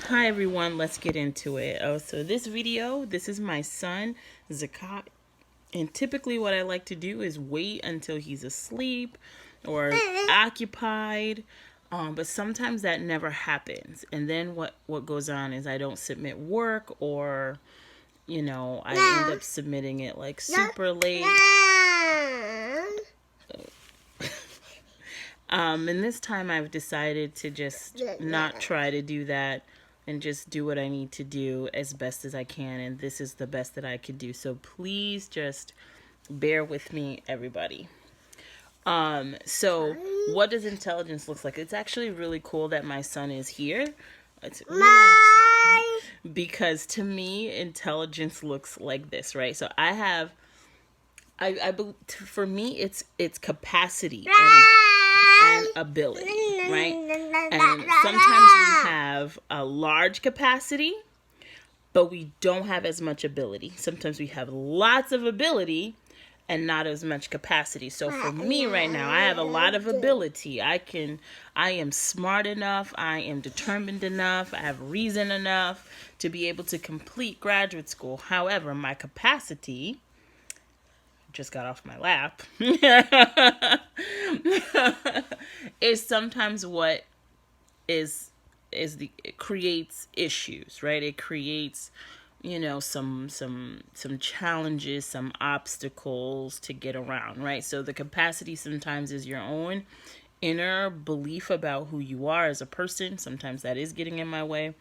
Hi everyone, let's get into it. So this is my son, Zakat. And typically what I like to do is wait until he's asleep or occupied. But sometimes that never happens. And then what goes on is I don't submit work, or, I end up submitting it like super late. And this time I've decided to just not try to do that and just do what I need to do as best as I can. And this is the best that I could do. So please just bear with me, everybody. So what does intelligence look like? It's actually really cool that my son is here. It's really nice. Because to me, intelligence looks like this, right? So for me, it's capacity and ability, right? And sometimes we have a large capacity, but we don't have as much ability. Sometimes we have lots of ability and not as much capacity. So for me right now, I have a lot of ability. I am smart enough, I am determined enough, I have reason enough to be able to complete graduate school. However, my capacity just got off my lap is sometimes what it creates issues, right? It creates some challenges, some obstacles to get around, right? So the capacity sometimes is your own inner belief about who you are as a person. Sometimes that is getting in my way.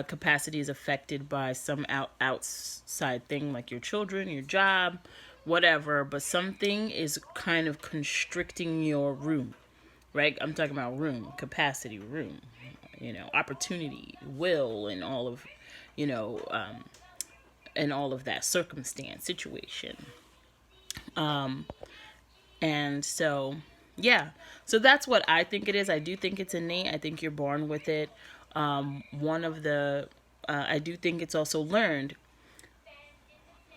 Capacity is affected by some outside thing like your children, your job, whatever, but something is kind of constricting your room, right? I'm talking about room, capacity, room, opportunity, will, and all of, and all of that circumstance, situation. And so, yeah, so that's what I think it is. I do think it's innate. I think you're born with it. I do think it's also learned.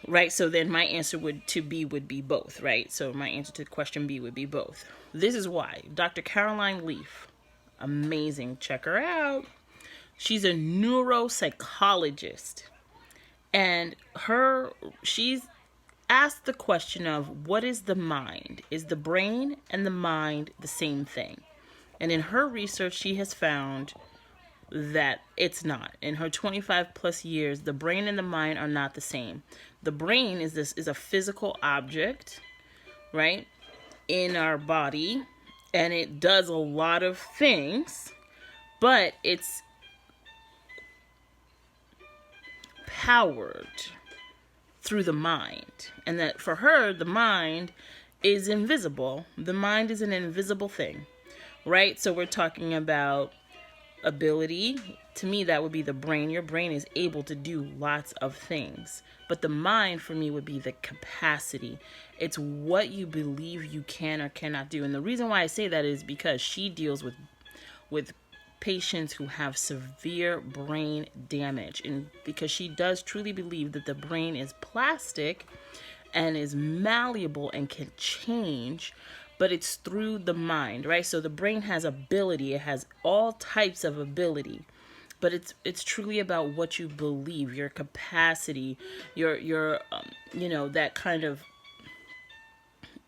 Right, so then my answer would be both, right? So my answer to question B would be both. This is why. Dr. Caroline Leaf, amazing, check her out. She's a neuropsychologist, and she's asked the question of what is the mind? Is the brain and the mind the same thing? And in her research, she has found that it's not. In her 25 plus years, the brain and the mind are not the same. The brain is a physical object, right, in our body, and it does a lot of things, but it's powered through the mind. And that for her, the mind is invisible. The mind is an invisible thing, right? So we're talking about ability. To me, that would be the brain. Your brain is able to do lots of things, but the mind for me would be the capacity. It's what you believe you can or cannot do. And the reason why I say that is because she deals with patients who have severe brain damage, and because she does truly believe that the brain is plastic and is malleable and can change, but it's through the mind, right? So the brain has ability. It has all types of ability, but it's truly about what you believe, your capacity, your that kind of,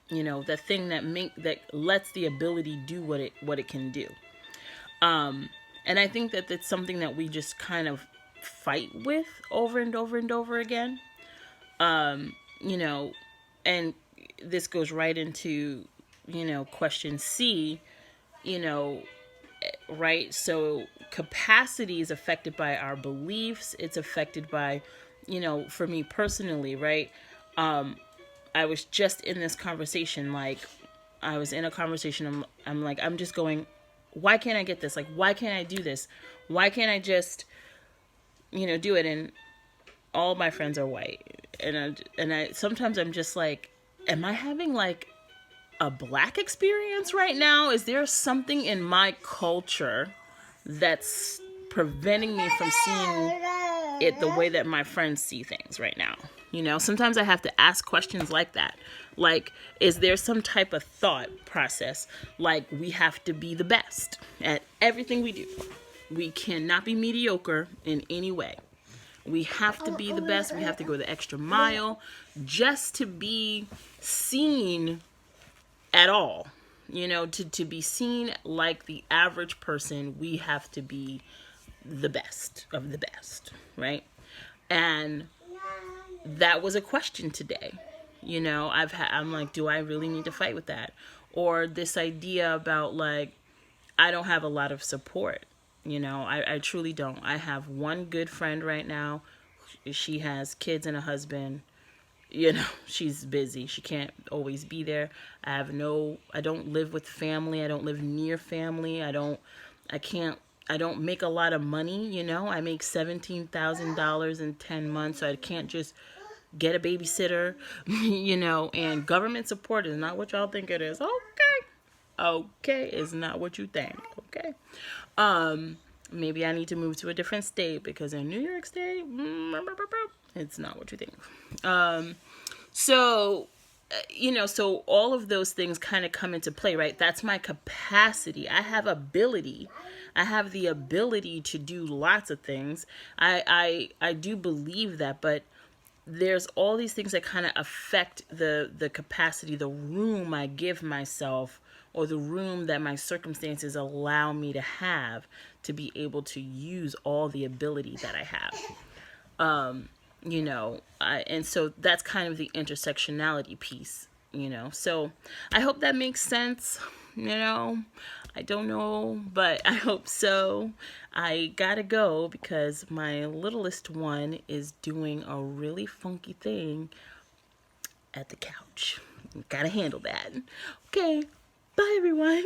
that thing that lets the ability do what it can do. And I think that that's something that we just kind of fight with over and over and over again. And this goes right into question C, right? So capacity is affected by our beliefs. It's affected by, for me personally, right? I was just in this conversation, I'm just going, why can't I get this? Like, why can't I do this? Why can't I just, do it? And all my friends are white. And I sometimes I'm just like, am I having like a black experience right now? Is there something in my culture that's preventing me from seeing it the way that my friends see things right now? Sometimes I have to ask questions like that. Like, is there some type of thought process? Like, we have to be the best at everything we do, We cannot be mediocre in any way. We have to be the best. We have to go the extra mile just to be seen at all. You know, to be seen like the average person, we have to be the best of the best, right? And that was a question today. You know, I'm like, do I really need to fight with that? Or this idea about like, I don't have a lot of support. You know, I truly don't. I have one good friend right now. She has kids and a husband. You know, she's busy. She can't always be there. I don't live with family. I don't live near family. I don't make a lot of money, you know. I make $17,000 in 10 months, so I can't just get a babysitter, you know, and government support is not what y'all think it is. Okay, it's not what you think. Okay. Maybe I need to move to a different state because in New York State, it's not what you think. So, you know, so all of those things kind of come into play, right? That's my capacity. I have ability. I have the ability to do lots of things. I do believe that, but there's all these things that kind of affect the capacity, the room I give myself, or the room that my circumstances allow me to have to be able to use all the ability that I have. You know, and so that's kind of the intersectionality piece, you know. So I hope that makes sense, you know. I don't know, but I hope so. I gotta go because my littlest one is doing a really funky thing at the couch. Gotta handle that. Okay, bye everyone.